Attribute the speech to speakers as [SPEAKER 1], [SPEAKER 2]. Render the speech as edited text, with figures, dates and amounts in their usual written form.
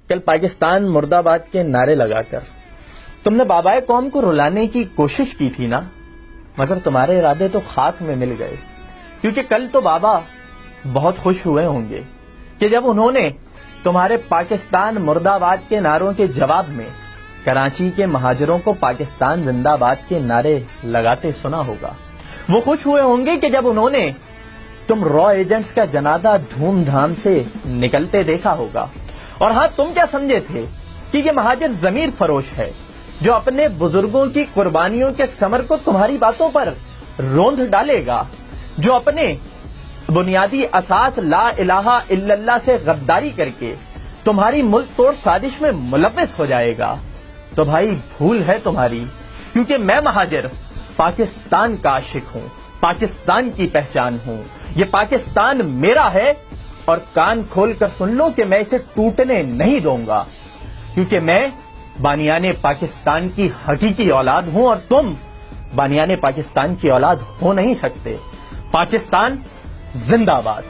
[SPEAKER 1] کل پاکستان مرد آباد کے نعرے لگا کر تم نے بابائے قوم کو رلانے کی کوشش کی تھی نا، مگر تمہارے ارادے تو خاک میں مل گئے، کیونکہ کل تو بابا بہت خوش ہوئے ہوں گے کہ جب انہوں نے تمہارے پاکستان مرد آباد کے نعروں کے جواب میں کراچی کے مہاجروں کو پاکستان زندہ باد کے نعرے لگاتے سنا ہوگا۔ وہ خوش ہوئے ہوں گے کہ جب انہوں نے تم را ایجنٹس کا جنازہ دھوم دھام سے نکلتے دیکھا ہوگا۔ اور ہاں، تم کیا سمجھے تھے کہ یہ مہاجر ضمیر فروش ہے جو اپنے بزرگوں کی قربانیوں کے ثمر کو تمہاری باتوں پر روند ڈالے گا، جو اپنے بنیادی اساس لا الہ الا اللہ سے غداری کر کے تمہاری ملک توڑ سازش میں ملوث ہو جائے گا؟ تو بھائی بھول ہے تمہاری، کیونکہ میں مہاجر پاکستان کا عاشق ہوں، پاکستان کی پہچان ہوں، یہ پاکستان میرا ہے، اور کان کھول کر سن لو کہ میں اسے ٹوٹنے نہیں دوں گا، کیونکہ میں بانیان پاکستان کی حقیقی اولاد ہوں اور تم بانیان پاکستان کی اولاد ہو نہیں سکتے۔ پاکستان زندہ باد۔